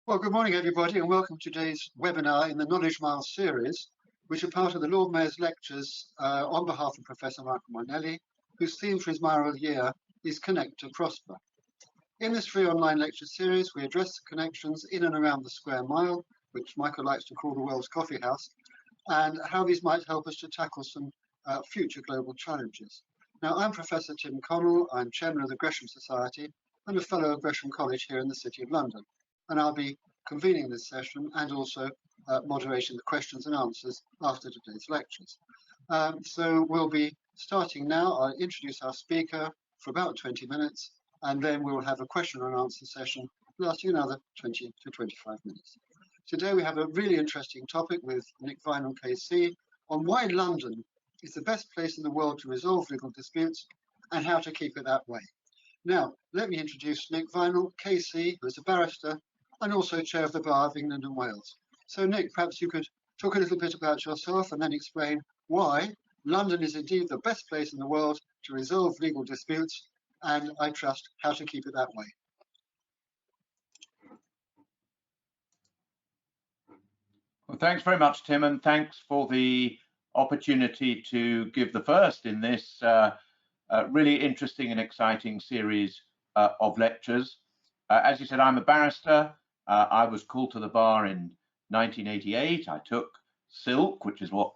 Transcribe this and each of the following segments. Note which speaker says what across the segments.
Speaker 1: Well, good morning, everybody, and welcome to today's webinar in the Knowledge Mile series, which are part of the Lord Mayor's lectures on behalf of Professor Michael Marnelli, whose theme for his Mile of the Year is Connect to Prosper. In this free online lecture series, we address the connections in and around the square mile, which Michael likes to call the world's coffee house, and how these might help us to tackle some future global challenges. Now, I'm Professor Tim Connell. I'm Chairman of the Gresham Society and a Fellow of Gresham College here in the City of London. And I'll be convening this session and also moderating the questions and answers after today's lectures. So we'll be starting now. I'll introduce our speaker for about 20 minutes, and then we'll have a question and answer session lasting another 20 to 25 minutes. Today we have a really interesting topic with Nick Vineall KC on why London is the best place in the world to resolve legal disputes and how to keep it that way. Now, let me introduce Nick Vineall KC, who is a barrister and also chair of the Bar of England and Wales. So Nick, perhaps you could talk a little bit about yourself and then explain why London is indeed the best place in the world to resolve legal disputes, and I trust how to keep it that way.
Speaker 2: Well, thanks very much, Tim, and thanks for the opportunity to give the first in this really interesting and exciting series of lectures. As you said, I'm a barrister. I was called to the bar in 1988. I took Silk, which is what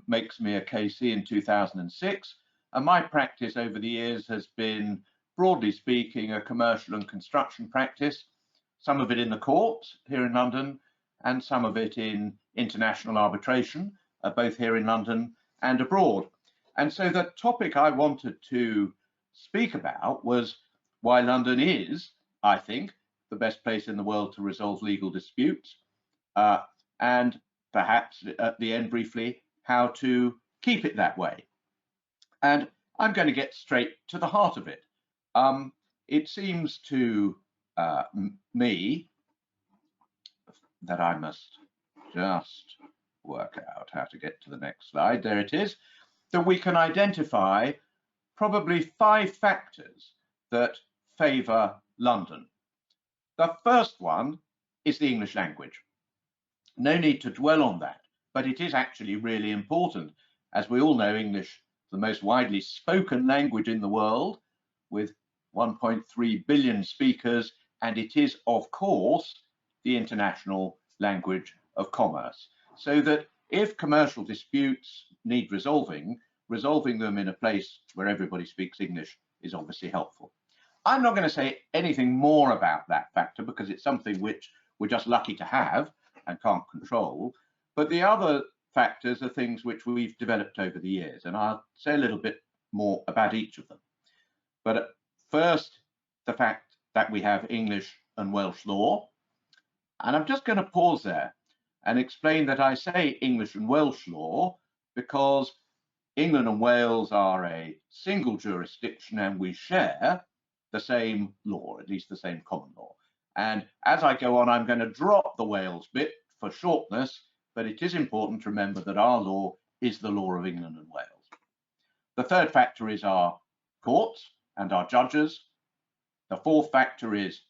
Speaker 2: makes me a KC, in 2006. And my practice over the years has been, broadly speaking, a commercial and construction practice, some of it in the courts here in London, and some of it in international arbitration, both here in London and abroad. And so the topic I wanted to speak about was why London is, I think, the best place in the world to resolve legal disputes, and perhaps at the end briefly, how to keep it that way. And I'm going to get straight to the heart of it. It seems to me that I must just work out how to get to the next slide. There it is. That we can identify probably 5 factors that favour London. The first one is the English language. No need to dwell on that, but it is actually really important. As we all know, English is the most widely spoken language in the world, with 1.3 billion speakers, and it is, of course, the international language of commerce. So that if commercial disputes need resolving them in a place where everybody speaks English is obviously helpful. I'm not going to say anything more about that factor because it's something which we're just lucky to have and can't control. But the other factors are things which we've developed over the years, and I'll say a little bit more about each of them. But first, the fact that we have English and Welsh law. And I'm just going to pause there and explain that I say English and Welsh law because England and Wales are a single jurisdiction and we share the same law, at least the same common law. And as I go on, I'm going to drop the Wales bit for shortness, but it is important to remember that our law is the law of England and Wales. The third factor is our courts and our judges. The fourth factor is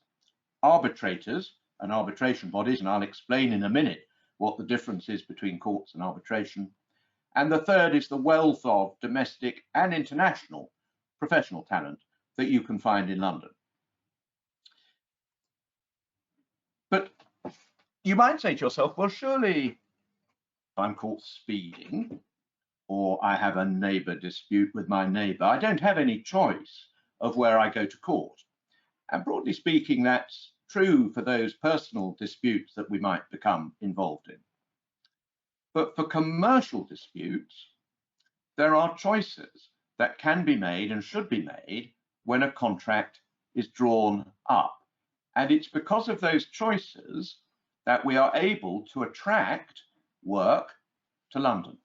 Speaker 2: arbitrators and arbitration bodies, and I'll explain in a minute what the difference is between courts and arbitration. And the third is the wealth of domestic and international professional talent that you can find in London. But you might say to yourself, well, surely if I'm caught speeding or I have a neighbour dispute with my neighbour, I don't have any choice of where I go to court. And broadly speaking, that's true for those personal disputes that we might become involved in. But for commercial disputes, there are choices that can be made and should be made when a contract is drawn up. And it's because of those choices that we are able to attract work to London.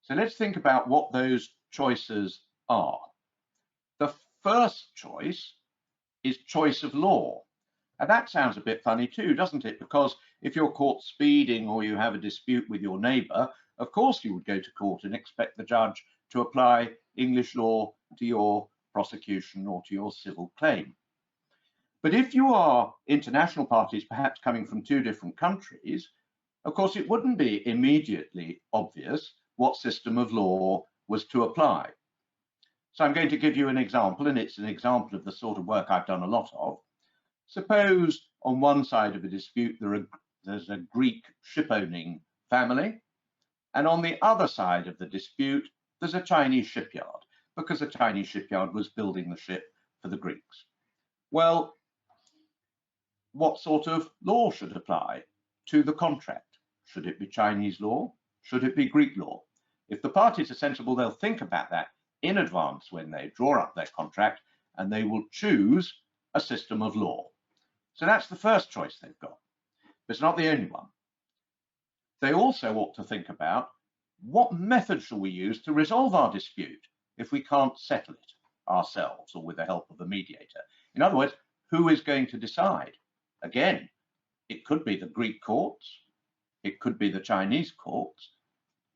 Speaker 2: So let's think about what those choices are. The first choice is choice of law. And that sounds a bit funny too, doesn't it? Because if you're caught speeding or you have a dispute with your neighbour, of course you would go to court and expect the judge to apply English law to your prosecution or to your civil claim. But if you are international parties, perhaps coming from two different countries, of course, it wouldn't be immediately obvious what system of law was to apply. So I'm going to give you an example, and it's an example of the sort of work I've done a lot of. Suppose on one side of a dispute there's a Greek ship-owning family, and on the other side of the dispute there's a Chinese shipyard, because a Chinese shipyard was building the ship for the Greeks. Well, what sort of law should apply to the contract? Should it be Chinese law? Should it be Greek law? If the parties are sensible, they'll think about that in advance when they draw up their contract, and they will choose a system of law. So that's the first choice they've got. But it's not the only one. They also ought to think about what method shall we use to resolve our dispute if we can't settle it ourselves or with the help of a mediator. In other words, who is going to decide? Again, it could be the Greek courts, it could be the Chinese courts,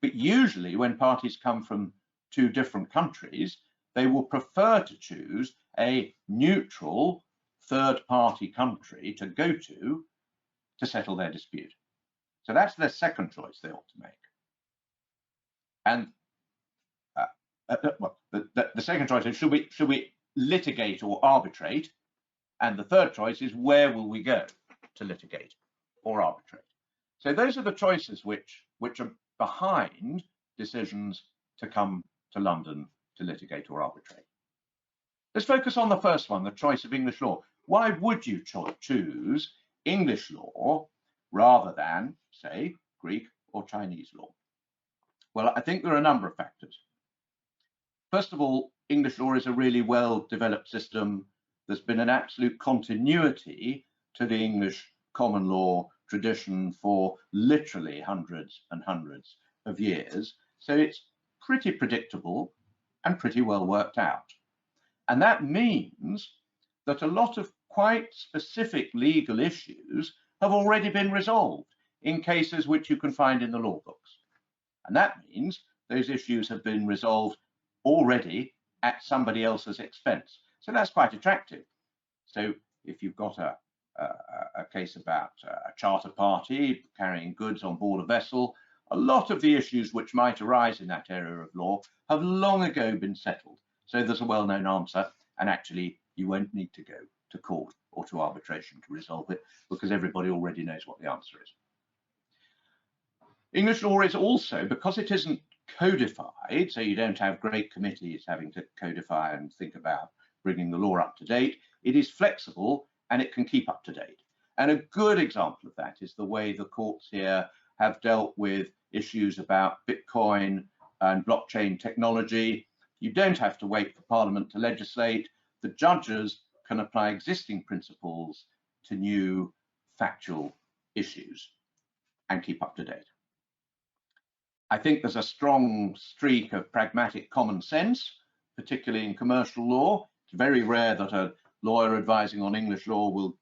Speaker 2: but usually when parties come from two different countries, they will prefer to choose a neutral third-party country to go to settle their dispute. So that's their second choice they ought to make. And the second choice is, should we litigate or arbitrate? And the third choice is, where will we go to litigate or arbitrate? So those are the choices which are behind decisions to come to London to litigate or arbitrate. Let's focus on the first one, the choice of English law. Why would you choose English law rather than, say, Greek or Chinese law? Well, I think there are a number of factors. First of all, English law is a really well-developed system. There's been an absolute continuity to the English common law tradition for literally hundreds and hundreds of years. So it's pretty predictable and pretty well worked out. And that means that a lot of quite specific legal issues have already been resolved in cases which you can find in the law books. And that means those issues have been resolved already at somebody else's expense. So that's quite attractive. So if you've got a case about a charter party carrying goods on board a vessel, a lot of the issues which might arise in that area of law have long ago been settled. So there's a well-known answer, and actually you won't need to go to court or to arbitration to resolve it, because everybody already knows what the answer is. English law is also, because it isn't codified, so you don't have great committees having to codify and think about bringing the law up to date, it is flexible and it can keep up to date. And a good example of that is the way the courts here have dealt with issues about Bitcoin and blockchain technology. You don't have to wait for Parliament to legislate. The judges can apply existing principles to new factual issues and keep up to date. I think there's a strong streak of pragmatic common sense, particularly in commercial law. It's very rare that a lawyer advising on English law will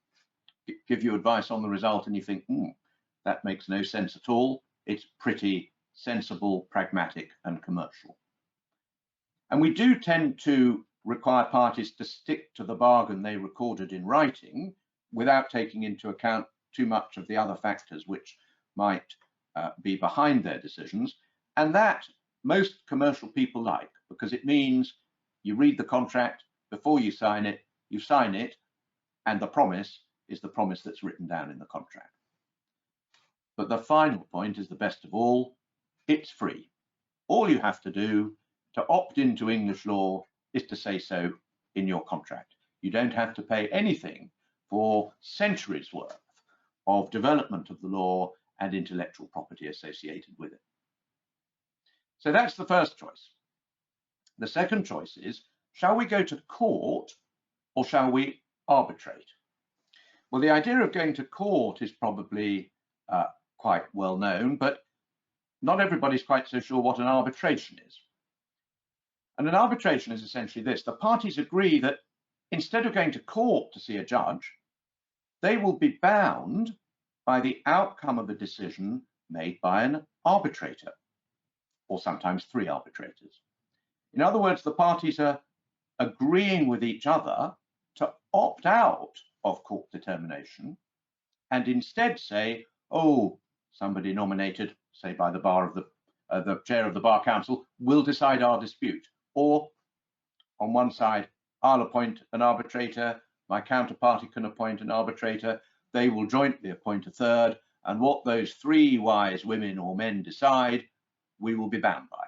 Speaker 2: give you advice on the result and you think, that makes no sense at all. It's pretty sensible, pragmatic, and commercial. And we do tend to require parties to stick to the bargain they recorded in writing without taking into account too much of the other factors which might be behind their decisions. And that most commercial people like, because it means you read the contract before you sign it, and the promise is the promise that's written down in the contract. But the final point is the best of all. It's free. All you have to do to opt into English law is to say so in your contract. You don't have to pay anything for centuries worth of development of the law and intellectual property associated with it. So that's the first choice. The second choice is, shall we go to court or shall we arbitrate? Well, the idea of going to court is probably quite well known, but not everybody's quite so sure what an arbitration is. And an arbitration is essentially this: the parties agree that instead of going to court to see a judge, they will be bound by the outcome of a decision made by an arbitrator, or sometimes three arbitrators. In other words, the parties are agreeing with each other to opt out of court determination and instead say, oh, somebody nominated, say by the bar of the chair of the Bar Council, will decide our dispute. Or on one side, I'll appoint an arbitrator, my counterparty can appoint an arbitrator, they will jointly appoint a third, and what those three wise women or men decide, we will be bound by.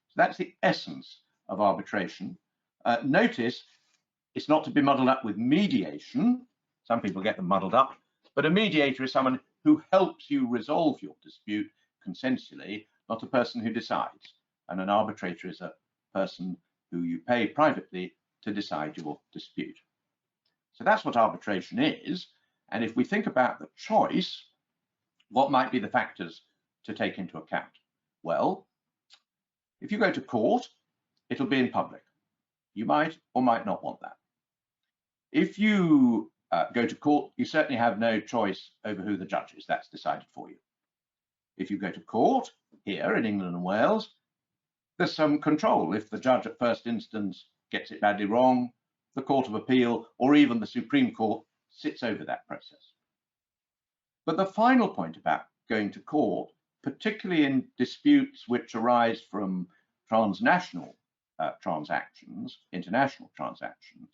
Speaker 2: So that's the essence of arbitration. Notice it's not to be muddled up with mediation. Some people get them muddled up, but a mediator is someone who helps you resolve your dispute consensually, not a person who decides. And an arbitrator is a person who you pay privately to decide your dispute. So that's what arbitration is. And if we think about the choice, what might be the factors to take into account? Well, if you go to court, it'll be in public. You might or might not want that. If you go to court, you certainly have no choice over who the judge is. That's decided for you. If you go to court here in England and Wales, there's some control. If the judge at first instance gets it badly wrong, the Court of Appeal or even the Supreme Court sits over that process. But the final point about going to court, particularly in disputes which arise from transnational transactions, international transactions,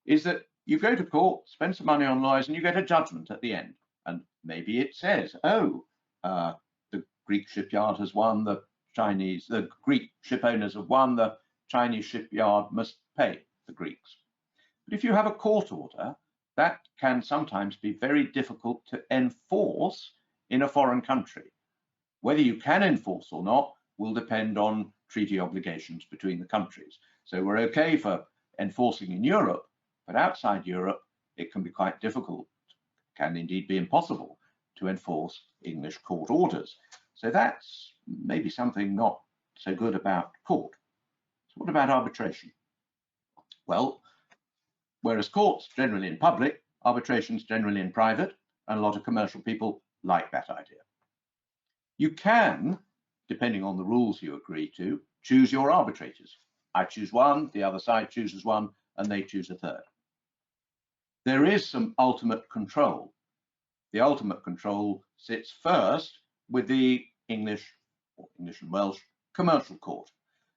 Speaker 2: is that you go to court, spend some money on lawyers, and you get a judgment at the end. And maybe it says, oh, the Greek shipyard has won, the Greek ship owners have won, the Chinese shipyard must pay the Greeks. But if you have a court order, that can sometimes be very difficult to enforce in a foreign country. Whether you can enforce or not will depend on treaty obligations between the countries. So we're okay for enforcing in Europe, but outside Europe, it can be quite difficult, can indeed be impossible to enforce English court orders. So that's maybe something not so good about court. So what about arbitration? Well, whereas courts generally in public, arbitration's generally in private, and a lot of commercial people like that idea. You can, depending on the rules you agree to, choose your arbitrators. I choose one, the other side chooses one, and they choose a third. There is some ultimate control. The ultimate control sits first with the English, or English and Welsh, commercial court.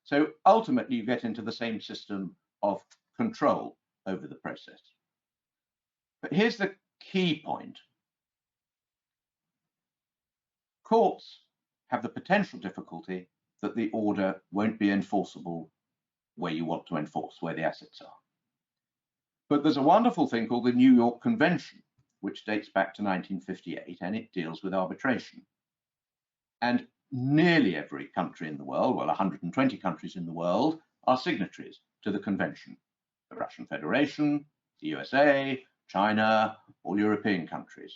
Speaker 2: So ultimately you get into the same system of control over the process. But here's the key point. Courts have the potential difficulty that the order won't be enforceable where you want to enforce, where the assets are. But there's a wonderful thing called the New York Convention, which dates back to 1958, and it deals with arbitration. And nearly every country in the world, well, 120 countries in the world, are signatories to the convention. The Russian Federation, the USA, China, all European countries.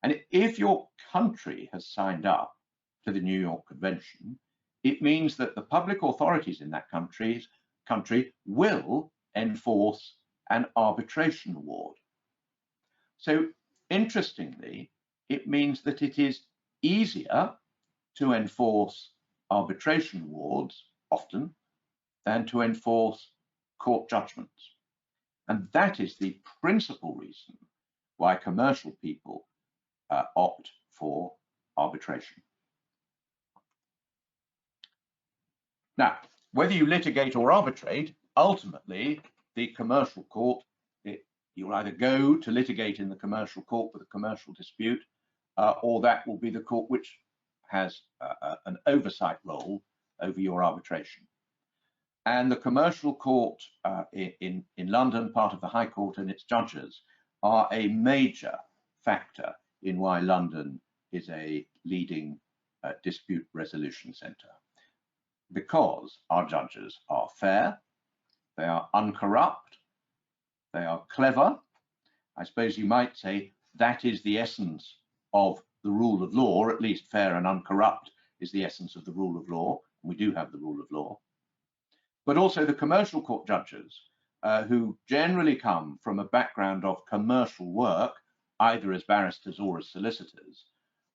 Speaker 2: And if your country has signed up to the New York Convention, it means that the public authorities in that country will enforce an arbitration award. So interestingly, it means that it is easier to enforce arbitration awards often than to enforce court judgments. And that is the principal reason why commercial people opt for arbitration. Now, whether you litigate or arbitrate, ultimately the commercial court, you'll either go to litigate in the commercial court with a commercial dispute, or that will be the court which has an oversight role over your arbitration. And the commercial court in London, part of the High Court and its judges, are a major factor in why London is a leading dispute resolution centre. Because our judges are fair, they are uncorrupt, they are clever. I suppose you might say that is the essence of the rule of law, or at least fair and uncorrupt is the essence of the rule of law. We do have the rule of law. But also the commercial court judges, who generally come from a background of commercial work, either as barristers or as solicitors,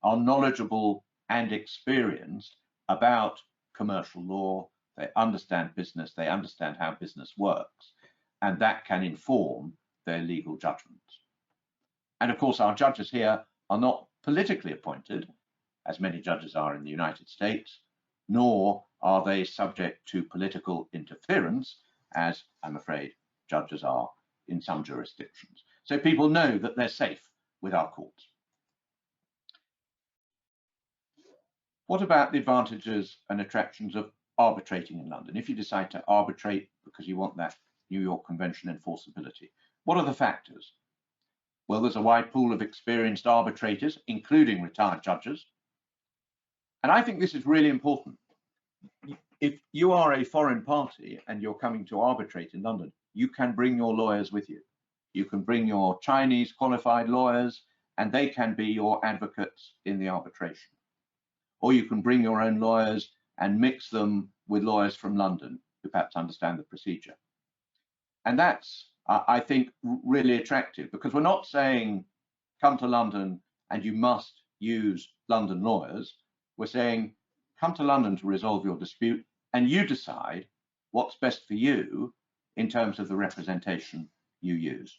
Speaker 2: are knowledgeable and experienced about commercial law. They understand business, they understand how business works, and that can inform their legal judgments. And of course, our judges here are not politically appointed, as many judges are in the United States, nor are they subject to political interference, as I'm afraid judges are in some jurisdictions. So people know that they're safe with our courts. What about the advantages and attractions of arbitrating in London? If you decide to arbitrate because you want that New York Convention enforceability, what are the factors? Well, there's a wide pool of experienced arbitrators, including retired judges. And I think this is really important. If you are a foreign party and you're coming to arbitrate in London, you can bring your lawyers with you. You can bring your Chinese qualified lawyers, and they can be your advocates in the arbitration. Or you can bring your own lawyers and mix them with lawyers from London who perhaps understand the procedure. And that's, I think, really attractive, because we're not saying come to London and you must use London lawyers. We're saying come to London to resolve your dispute, and you decide what's best for you in terms of the representation you use.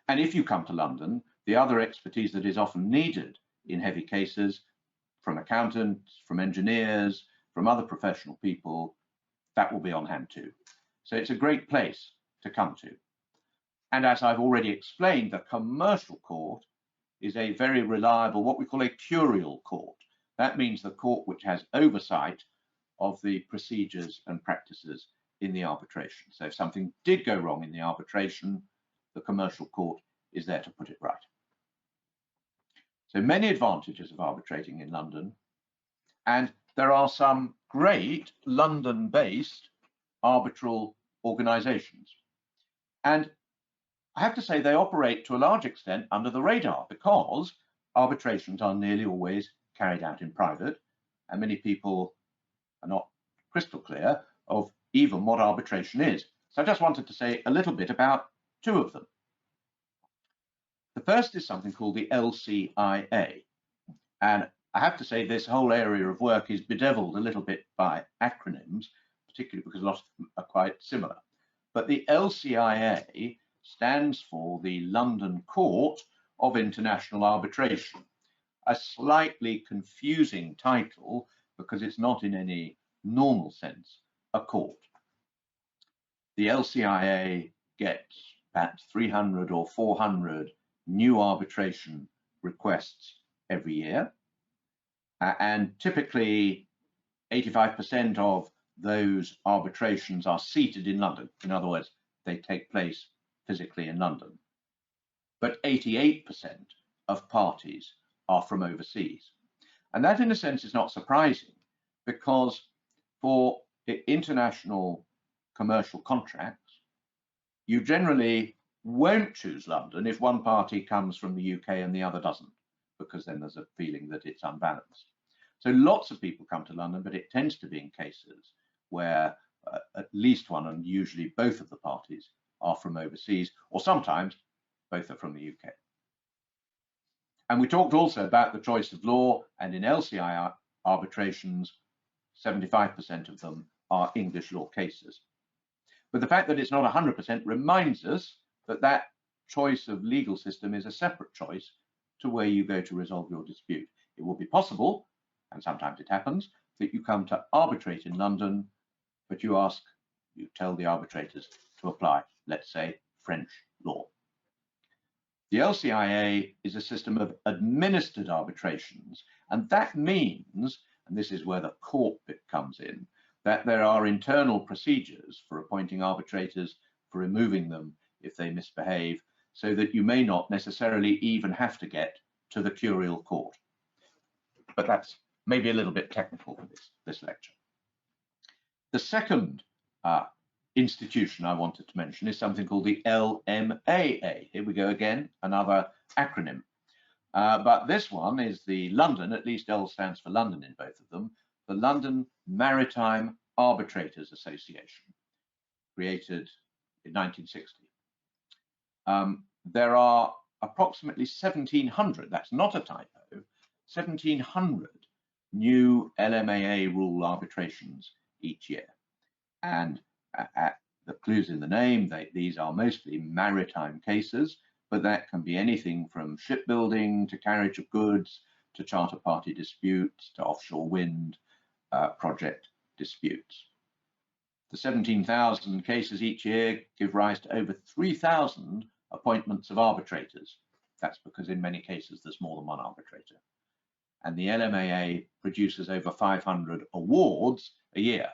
Speaker 2: And if you come to London, the other expertise that is often needed in heavy cases, from accountants, from engineers, from other professional people, that will be on hand too. So it's a great place to come to. And as I've already explained, the commercial court is a very reliable, what we call a curial court. That means the court which has oversight of the procedures and practices in the arbitration. So if something did go wrong in the arbitration, the commercial court is there to put it right. So many advantages of arbitrating in London, and there are some great London-based arbitral organizations. And I have to say they operate to a large extent under the radar, because arbitrations are nearly always carried out in private, and many people are not crystal clear of even what arbitration is. So I just wanted to say a little bit about two of them. The first is something called the LCIA. And I have to say this whole area of work is bedeviled a little bit by acronyms, particularly because a lot of them are quite similar. But the LCIA stands for the London Court of International Arbitration, a slightly confusing title because it's not in any normal sense a court. The LCIA gets perhaps 300 or 400 new arbitration requests every year, and typically 85% of those arbitrations are seated in London. In other words, they take place physically in London. But 88% of parties are from overseas. And that, in a sense, is not surprising, because for international commercial contracts, you generally won't choose London if one party comes from the UK and the other doesn't, because then there's a feeling that it's unbalanced. So lots of people come to London, but it tends to be in cases where at least one, and usually both of the parties, are from overseas, or sometimes both are from the UK. And we talked also about the choice of law, and in LCI arbitrations, 75% of them are English law cases. But the fact that it's not 100% reminds us that that choice of legal system is a separate choice to where you go to resolve your dispute. It will be possible, and sometimes it happens, that you come to arbitrate in London, but you tell the arbitrators to apply, let's say, French law. The LCIA is a system of administered arbitrations, and that means, and this is where the court bit comes in, that there are internal procedures for appointing arbitrators, for removing them if they misbehave, so that you may not necessarily even have to get to the curial court. But that's maybe a little bit technical for this lecture. The second institution I wanted to mention is something called the LMAA. Here we go again, another acronym. But this one is the London, at least L stands for London in both of them, the London Maritime Arbitrators Association, created in 1960. There are approximately 1,700, that's not a typo, 1,700 new LMAA rule arbitrations each year. And the clues in the name. These are mostly maritime cases, but that can be anything from shipbuilding to carriage of goods to charter party disputes to offshore wind project disputes. The 17,000 cases each year give rise to over 3,000 appointments of arbitrators. That's because in many cases there's more than one arbitrator. And the LMAA produces over 500 awards a year.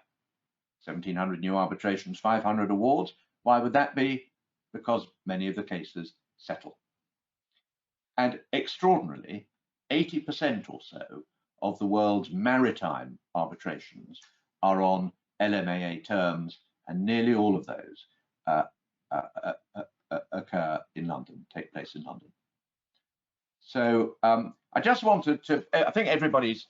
Speaker 2: 1,700 new arbitrations, 500 awards. Why would that be? Because many of the cases settle. And extraordinarily, 80% or so of the world's maritime arbitrations are on LMAA terms, and nearly all of those occur in London, take place in London. So I just wanted to, I think everybody's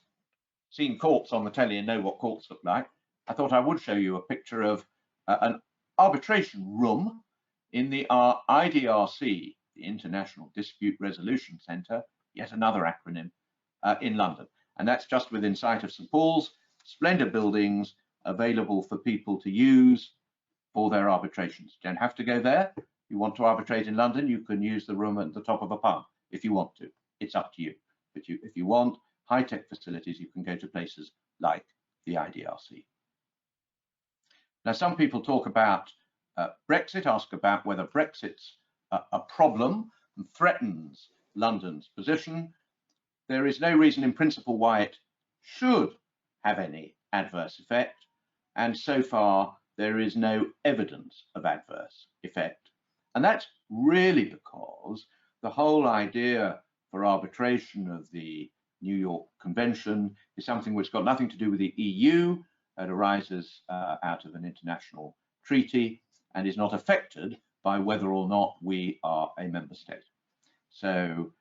Speaker 2: seen courts on the telly and know what courts look like. I thought I would show you a picture of an arbitration room in the IDRC, the International Dispute Resolution Centre, yet another acronym, in London. And that's just within sight of St. Paul's, splendid buildings available for people to use for their arbitrations. You don't have to go there. You want to arbitrate in London, you can use the room at the top of a pub if you want to. It's up to you. But if you want high-tech facilities, you can go to places like the IDRC. Now, some people talk about Brexit, ask about whether Brexit's a problem and threatens London's position. There is no reason in principle why it should have any adverse effect, and so far there is no evidence of adverse effect. And that's really because the whole idea for arbitration of the New York Convention is something which got nothing to do with the EU. It arises out of an international treaty and is not affected by whether or not we are a member state. So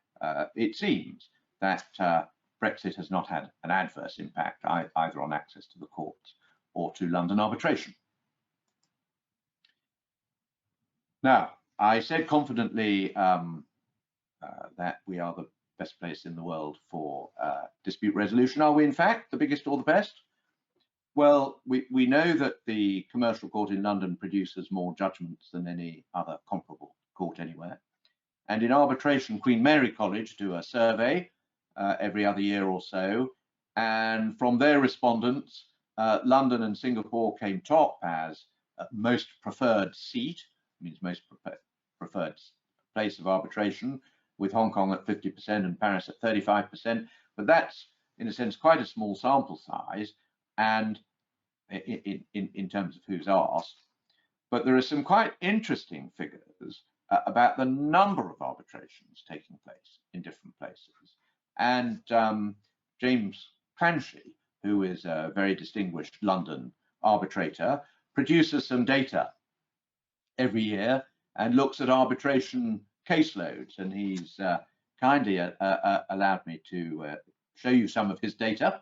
Speaker 2: it seems that Brexit has not had an adverse impact either on access to the courts or to London arbitration. Now, I said confidently that we are the best place in the world for dispute resolution. Are we in fact the biggest or the best? Well, we know that the Commercial Court in London produces more judgments than any other comparable court anywhere. And in arbitration, Queen Mary College do a survey every other year or so. And from their respondents, London and Singapore came top as most preferred seat, means most preferred place of arbitration, with Hong Kong at 50% and Paris at 35%. But that's, in a sense, quite a small sample size, and in terms of who's asked. But there are some quite interesting figures about the number of arbitrations taking place in different places. And James Clancy, who is a very distinguished London arbitrator, produces some data every year and looks at arbitration caseloads. And he's kindly allowed me to show you some of his data.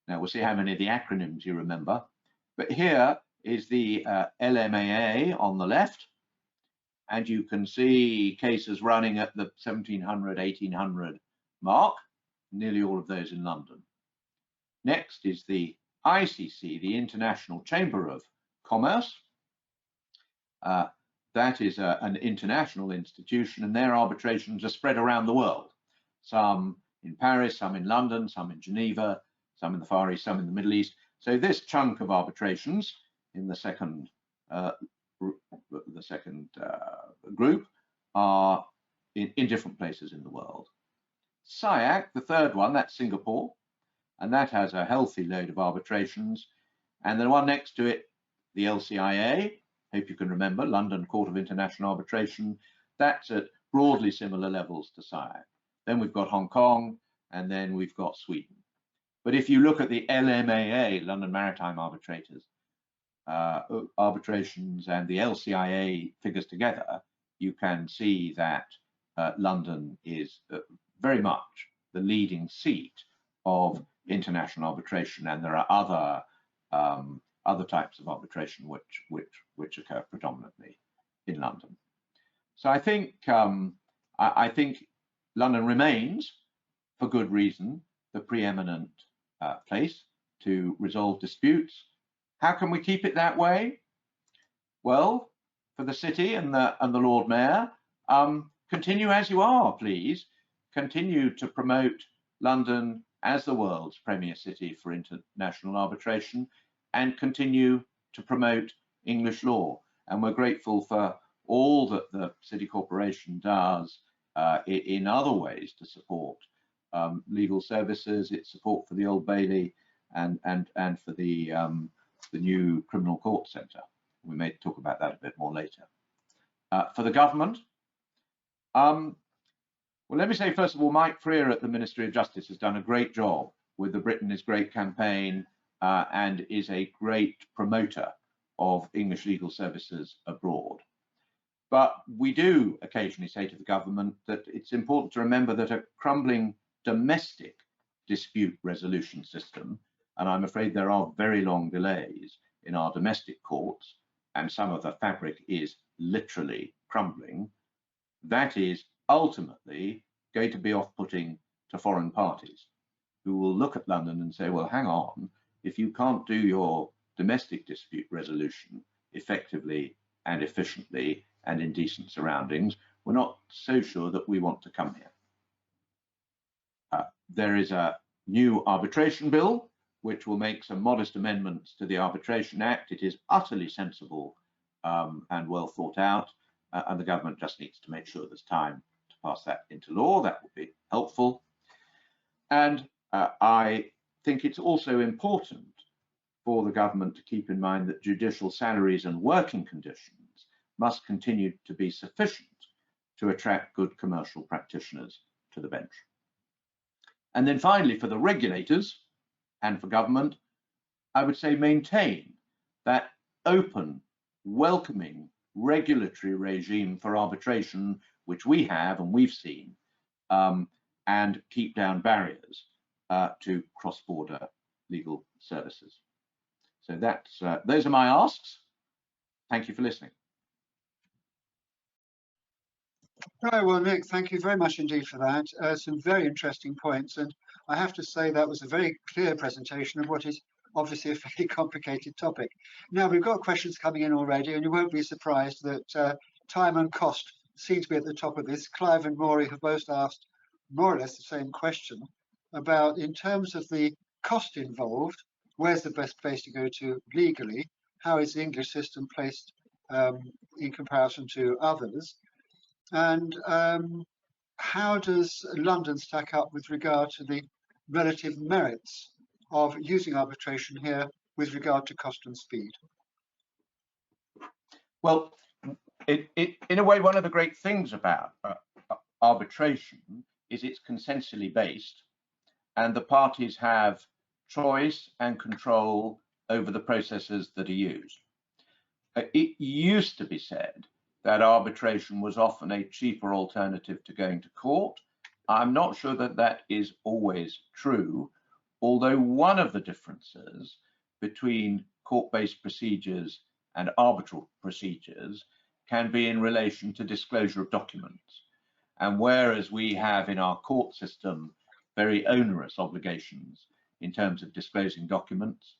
Speaker 2: Now we'll see how many of the acronyms you remember. But here is the LMAA on the left. And you can see cases running at the 1700, 1800 mark, nearly all of those in London. Next is the ICC, the International Chamber of Commerce. That is an international institution, and their arbitrations are spread around the world. Some in Paris, some in London, some in Geneva, some in the Far East, some in the Middle East. So this chunk of arbitrations in the second group are in different places in the world. SIAC, the third one, that's Singapore, and that has a healthy load of arbitrations. And the one next to it, the LCIA, hope you can remember, London Court of International Arbitration, that's at broadly similar levels to SIAC. Then we've got Hong Kong, and then we've got Sweden. But if you look at the LMAA, London Maritime Arbitrators, arbitrations and the LCIA figures together, you can see that London is very much the leading seat of international arbitration, and there are other types of arbitration which occur predominantly in London. So I think London remains, for good reason, the preeminent place to resolve disputes. How can we keep it that way? Well, for the city and the Lord Mayor, continue as you are, please. Continue to promote London as the world's premier city for international arbitration, and continue to promote English law. And we're grateful for all that the City Corporation does in other ways to support legal services, its support for the Old Bailey, and for the new Criminal Court Centre. We may talk about that a bit more later. For the government, well, let me say first of all, Mike Freer at the Ministry of Justice has done a great job with the Britain is Great campaign and is a great promoter of English legal services abroad. But we do occasionally say to the government that it's important to remember that a crumbling domestic dispute resolution system, and I'm afraid there are very long delays in our domestic courts, and some of the fabric is literally crumbling, that is ultimately going to be off-putting to foreign parties who will look at London and say, well, hang on, if you can't do your domestic dispute resolution effectively and efficiently and in decent surroundings, we're not so sure that we want to come here. There is a new arbitration bill which will make some modest amendments to the Arbitration Act. It is utterly sensible and well thought out, and the government just needs to make sure there's time to pass that into law. That would be helpful. And I think it's also important for the government to keep in mind that judicial salaries and working conditions must continue to be sufficient to attract good commercial practitioners to the bench. And then finally, for the regulators and for government, I would say maintain that open, welcoming regulatory regime for arbitration, which we have and we've seen, and keep down barriers to cross-border legal services. So that's those are my asks. Thank you for listening.
Speaker 1: Right, well, Nick, thank you very much indeed for that. Some very interesting points, and I have to say that was a very clear presentation of what is obviously a very complicated topic. Now, we've got questions coming in already, and you won't be surprised that time and cost seem to be at the top of this. Clive and Maury have both asked more or less the same question about, in terms of the cost involved, where's the best place to go to legally? How is the English system placed in comparison to others? And how does London stack up with regard to the relative merits of using arbitration here with regard to cost and speed?
Speaker 2: Well, in a way, one of the great things about arbitration is it's consensually based, and the parties have choice and control over the processes that are used. It used to be said that arbitration was often a cheaper alternative to going to court. I'm not sure that that is always true, although one of the differences between court-based procedures and arbitral procedures can be in relation to disclosure of documents. And whereas we have in our court system very onerous obligations in terms of disclosing documents,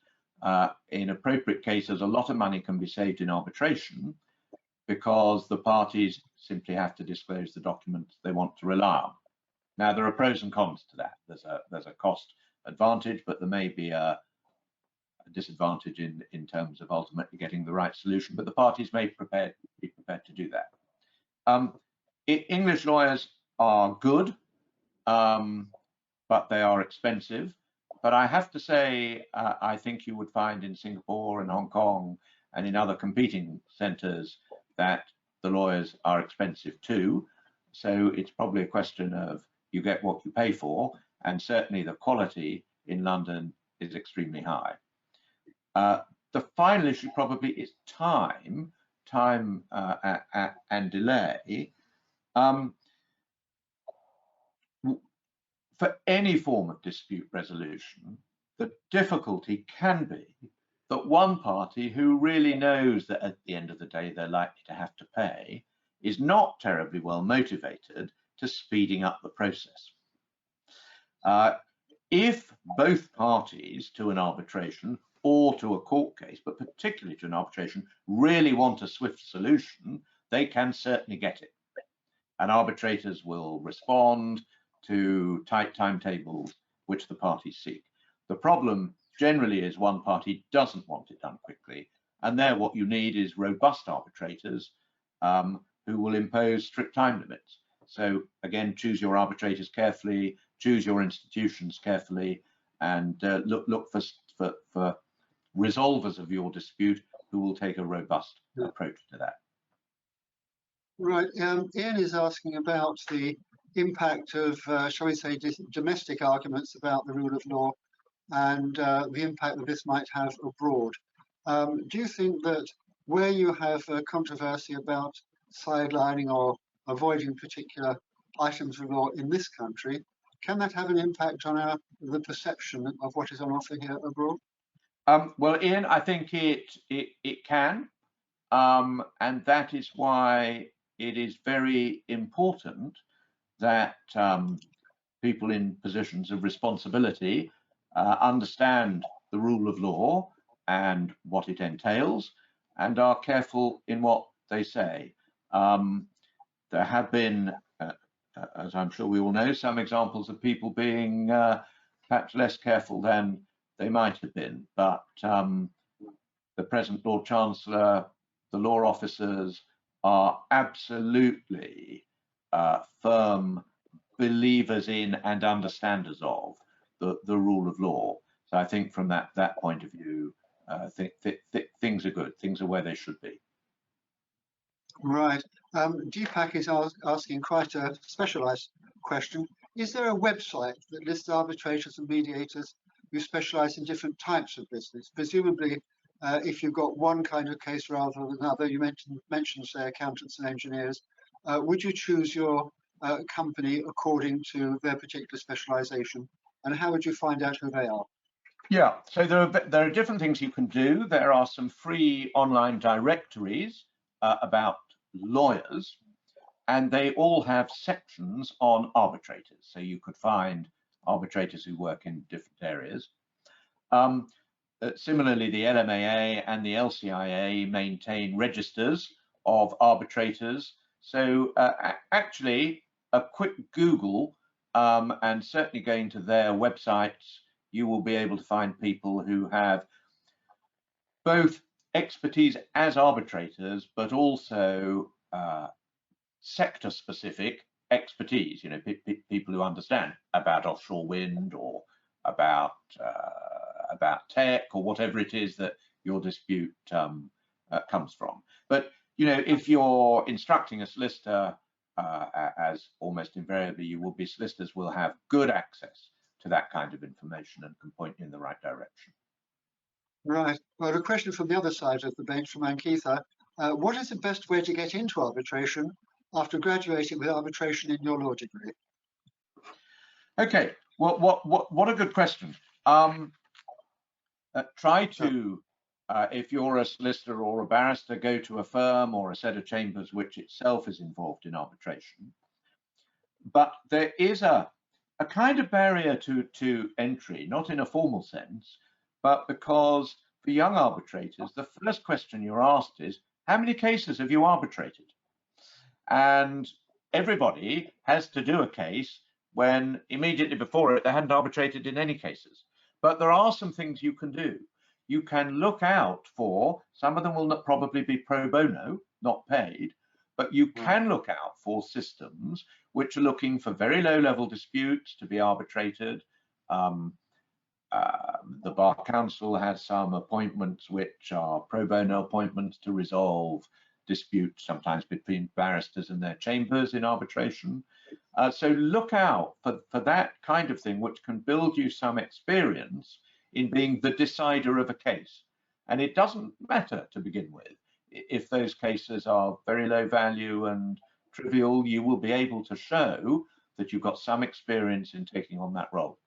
Speaker 2: in appropriate cases, a lot of money can be saved in arbitration because the parties simply have to disclose the documents they want to rely on. Now, there are pros and cons to that. There's a cost advantage, but there may be a disadvantage in terms of ultimately getting the right solution, but the parties may be prepared to do that. English lawyers are good, but they are expensive. But I have to say, I think you would find in Singapore and Hong Kong and in other competing centres that the lawyers are expensive too. So it's probably a question of you get what you pay for, and certainly the quality in London is extremely high. The final issue probably is time and delay. For any form of dispute resolution, the difficulty can be that one party who really knows that at the end of the day they're likely to have to pay is not terribly well motivated to speeding up the process. If both parties to an arbitration or to a court case, but particularly to an arbitration, really want a swift solution, they can certainly get it. And arbitrators will respond to tight timetables which the parties seek. The problem generally is one party doesn't want it done quickly, and there what you need is robust arbitrators who will impose strict time limits. So again, choose your arbitrators carefully, choose your institutions carefully, and look for resolvers of your dispute who will take a robust approach to that.
Speaker 1: Right. Ian is asking about the impact of, shall we say, domestic arguments about the rule of law and the impact that this might have abroad. Do you think that where you have a controversy about sidelining or avoiding particular items of law in this country, can that have an impact on the perception of what is on offer here abroad?
Speaker 2: Well, Ian, I think it can, and that is why it is very important that people in positions of responsibility understand the rule of law and what it entails, and are careful in what they say. There have been, as I'm sure we all know, some examples of people being perhaps less careful than they might have been, but the present Lord Chancellor, the law officers are absolutely firm believers in and understanders of the rule of law. So I think from that point of view, things are good. Things are where they should be.
Speaker 1: Right. Deepak is asking quite a specialized question. Is there a website that lists arbitrators and mediators who specialize in different types of business? Presumably, if you've got one kind of case rather than another, you mentioned say, accountants and engineers, would you choose your company according to their particular specialization? And how would you find out who they are?
Speaker 2: Yeah, so there are different things you can do. There are some free online directories about lawyers, and they all have sections on arbitrators. So you could find arbitrators who work in different areas. Similarly, the LMAA and the LCIA maintain registers of arbitrators. So actually, a quick Google and certainly going to their websites, you will be able to find people who have both expertise as arbitrators, but also sector-specific expertise. You know, people who understand about offshore wind or about tech or whatever it is that your dispute comes from. But you know, if you're instructing a solicitor, as almost invariably you will be, solicitors will have good access to that kind of information and can point you in the right direction.
Speaker 1: Right. Well, a question from the other side of the bench from Ankitha. What is the best way to get into arbitration after graduating with arbitration in your law degree?
Speaker 2: Okay. Well, what a good question. Try to, if you're a solicitor or a barrister, go to a firm or a set of chambers which itself is involved in arbitration. But there is a kind of barrier to entry, not in a formal sense, but because for young arbitrators, the first question you're asked is, how many cases have you arbitrated? And everybody has to do a case when immediately before it, they hadn't arbitrated in any cases. But there are some things you can do. You can look out for, some of them will not probably be pro bono, not paid, but you can look out for systems which are looking for very low-level disputes to be arbitrated. The Bar Council has some appointments which are pro bono appointments to resolve disputes, sometimes between barristers and their chambers in arbitration. So look out for that kind of thing, which can build you some experience in being the decider of a case. And it doesn't matter to begin with. If those cases are very low value and trivial, you will be able to show that you've got some experience in taking on that role.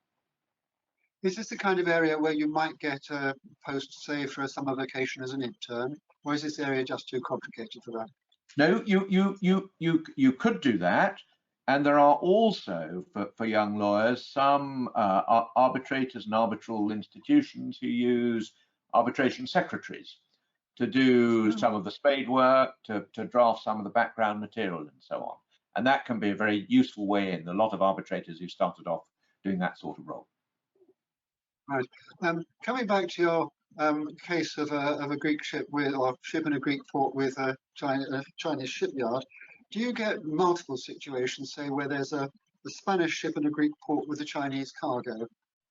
Speaker 1: Is this the kind of area where you might get a post, say, for a summer vacation as an intern, or is this area just too complicated for that?
Speaker 2: No, you could do that, and there are also for young lawyers some arbitrators and arbitral institutions who use arbitration secretaries to do some of the spade work, to draft some of the background material and so on. And that can be a very useful way in. A lot of arbitrators who started off doing that sort of role.
Speaker 1: Right. Coming back to your case of a Greek ship or ship in a Greek port with a Chinese shipyard, do you get multiple situations, say, where there's a Spanish ship in a Greek port with a Chinese cargo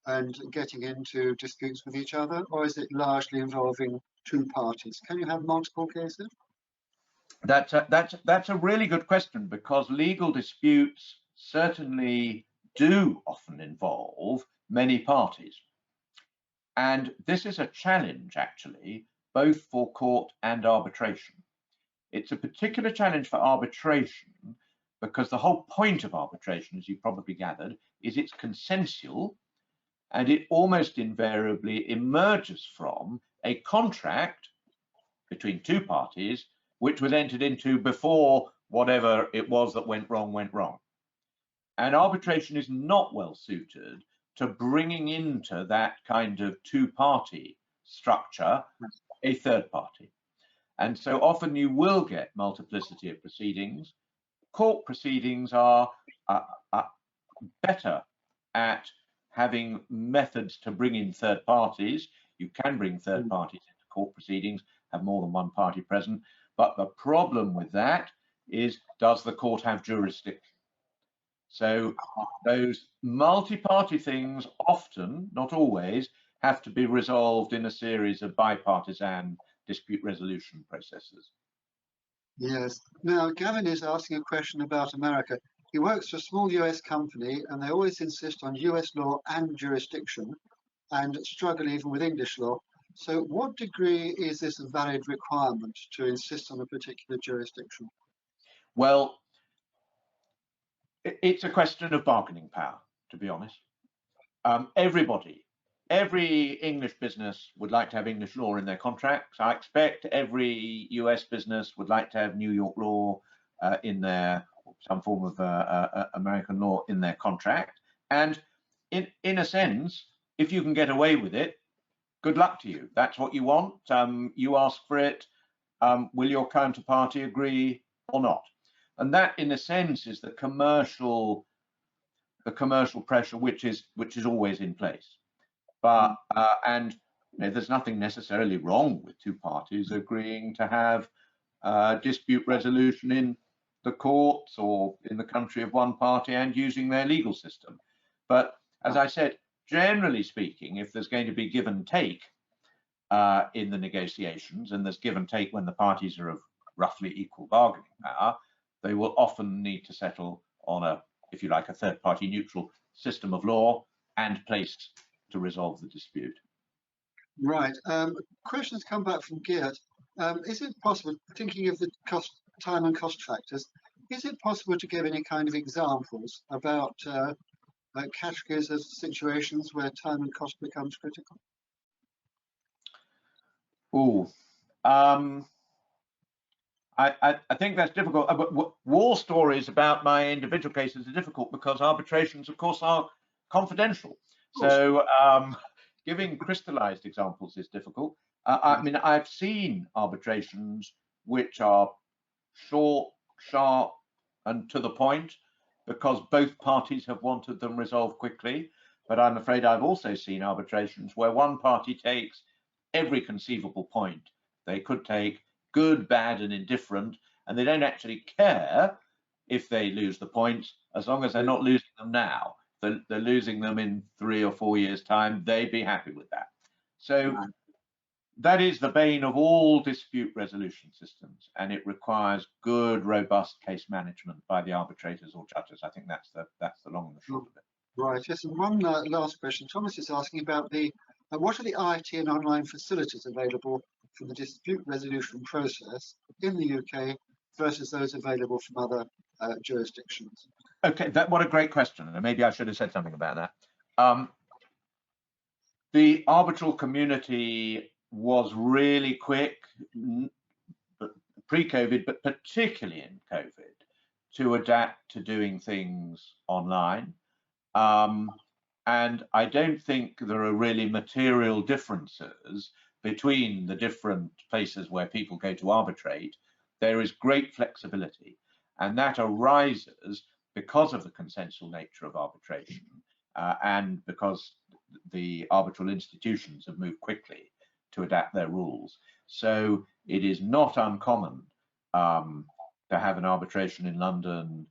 Speaker 1: and getting into disputes with each other, or is it largely involving two parties? Can you have multiple cases?
Speaker 2: That's a really good question, because legal disputes certainly do often involve many parties. And this is a challenge, actually, both for court and arbitration. It's a particular challenge for arbitration because the whole point of arbitration, as you probably gathered, is it's consensual, and it almost invariably emerges from a contract between two parties which was entered into before whatever it was that went wrong. And arbitration is not well suited to bringing into that kind of two-party structure a third party. And so often you will get multiplicity of proceedings. Court proceedings are better at having methods to bring in third parties. You can bring third parties into court proceedings, have more than one party present. But the problem with that is, does the court have jurisdiction? So those multi-party things often, not always, have to be resolved in a series of bipartisan dispute resolution processes.
Speaker 1: Yes. Now, Gavin is asking a question about America. He works for a small US company, and they always insist on US law and jurisdiction, and struggle even with English law. So what degree is this a valid requirement to insist on a particular jurisdiction?
Speaker 2: Well, it's a question of bargaining power, to be honest. Every English business would like to have English law in their contracts. I expect every US business would like to have New York law in their, some form of American law in their contract. And in a sense, if you can get away with it, good luck to you. That's what you want. You ask for it. Will your counterparty agree or not? And that, in a sense, is the commercial pressure which is always in place. But and you know, there's nothing necessarily wrong with two parties agreeing to have dispute resolution in the courts or in the country of one party and using their legal system. But as I said, generally speaking, if there's going to be give and take in the negotiations, and there's give and take when the parties are of roughly equal bargaining power, they will often need to settle on a, if you like, a third party neutral system of law and place to resolve the dispute.
Speaker 1: Right. Questions come back from Geert. Is it possible, thinking of the time and cost factors, is it possible to give any kind of examples about categories of situations where time and cost becomes critical?
Speaker 2: Oh, I think that's difficult. But war stories about my individual cases are difficult because arbitrations, of course, are confidential. So giving crystallized examples is difficult. I mean, I've seen arbitrations which are short, sharp, and to the point because both parties have wanted them resolved quickly. But I'm afraid I've also seen arbitrations where one party takes every conceivable point they could take, good, bad, and indifferent, and they don't actually care if they lose the points as long as they're not losing them now. They're losing them in 3 or 4 years' time, they'd be happy with that. So that is the bane of all dispute resolution systems, and it requires good, robust case management by the arbitrators or judges. I think that's the long and the short of it.
Speaker 1: Right. Yes. And one last question. Thomas is asking about the what are the IT and online facilities available for the dispute resolution process in the UK versus those available from other jurisdictions?
Speaker 2: Okay, what a great question, and maybe I should have said something about that. The arbitral community was really quick pre-COVID, but particularly in COVID, to adapt to doing things online. And I don't think there are really material differences between the different places where people go to arbitrate, there is great flexibility, and that arises because of the consensual nature of arbitration and because the arbitral institutions have moved quickly to adapt their rules. So it is not uncommon to have an arbitration in London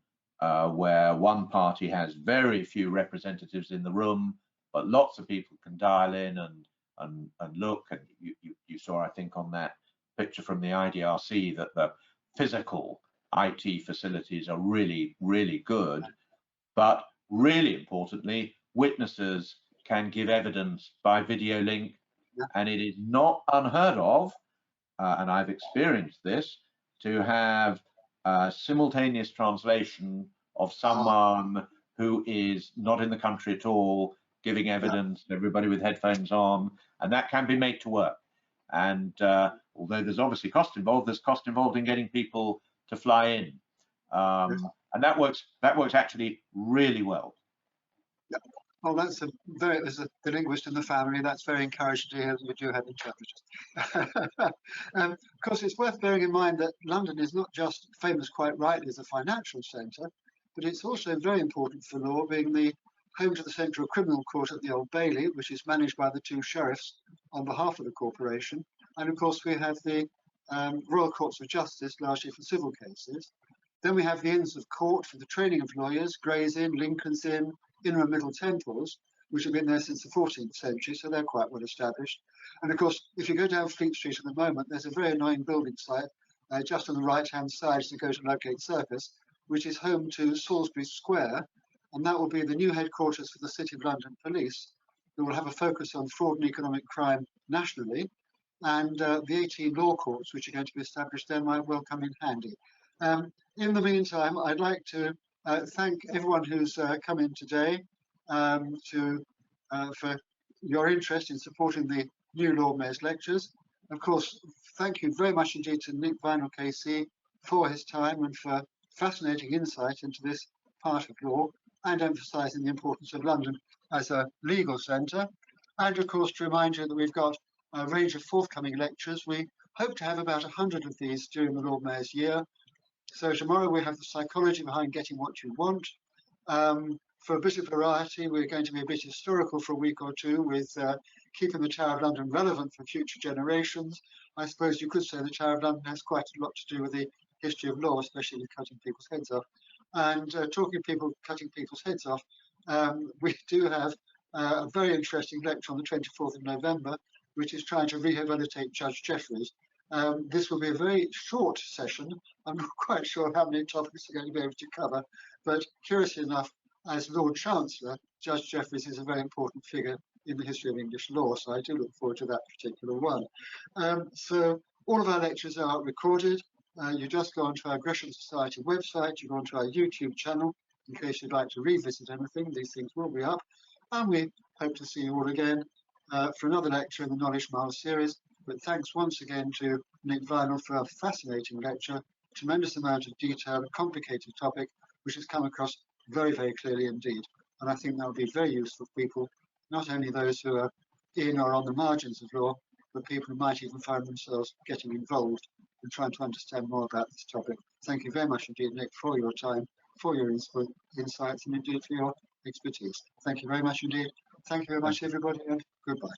Speaker 2: where one party has very few representatives in the room, but lots of people can dial in and look. And you saw, I think, on that picture from the IDRC that the physical IT facilities are really, really good. But really importantly, witnesses can give evidence by video link, and it is not unheard of, and I've experienced this, to have simultaneous translation of someone who is not in the country at all, giving evidence, everybody with headphones on, and that can be made to work. And although there's obviously cost involved, there's cost involved in getting people to fly in. And that works actually really well.
Speaker 1: Yeah. Well, that's a very, as the linguist in the family, that's very encouraging to hear that you do have interpreters. Of course, it's worth bearing in mind that London is not just famous, quite rightly, as a financial centre, but it's also very important for law, being the home to the Central Criminal Court at the Old Bailey, which is managed by the two sheriffs on behalf of the corporation. And of course, we have the Royal Courts of Justice, largely for civil cases. Then we have the Inns of Court for the training of lawyers, Gray's Inn, Lincoln's Inn, Inner and Middle Temples, which have been there since the 14th century, so they're quite well established. And of course, if you go down Fleet Street at the moment, there's a very annoying building site just on the right-hand side as you go to Ludgate Circus, which is home to Salisbury Square, and that will be the new headquarters for the City of London Police, who will have a focus on fraud and economic crime nationally, and the 18 law courts, which are going to be established there, might well come in handy. In the meantime, I'd like to thank everyone who's come in today for your interest in supporting the new Lord Mayor's lectures. Of course, thank you very much indeed to Nick Vineall KC for his time and for fascinating insight into this part of law and emphasising the importance of London as a legal centre. And of course, to remind you that we've got a range of forthcoming lectures. We hope to have about 100 of these during the Lord Mayor's year. So tomorrow we have the psychology behind getting what you want. For a bit of variety, we're going to be a bit historical for a week or two with keeping the Tower of London relevant for future generations. I suppose you could say the Tower of London has quite a lot to do with the history of law, especially with cutting people's heads off. And talking cutting people's heads off, we do have a very interesting lecture on the 24th of November, which is trying to rehabilitate Judge Jeffreys. This will be a very short session. I'm not quite sure how many topics we're going to be able to cover, but curiously enough, as Lord Chancellor, Judge Jeffreys is a very important figure in the history of English law, so I do look forward to that particular one. So all of our lectures are recorded. You just go onto our Gresham Society website, you go onto our YouTube channel, in case you'd like to revisit anything. These things will be up, and we hope to see you all again for another lecture in the Knowledge Mile series. But thanks once again to Nick Vineall for a fascinating lecture, tremendous amount of detail, a complicated topic, which has come across very, very clearly indeed. And I think that will be very useful for people, not only those who are in or on the margins of law, but people who might even find themselves getting involved and trying to understand more about this topic. Thank you very much indeed, Nick, for your time, for your insights, and indeed for your expertise. Thank you very much indeed. Thank you very much, everybody, and goodbye.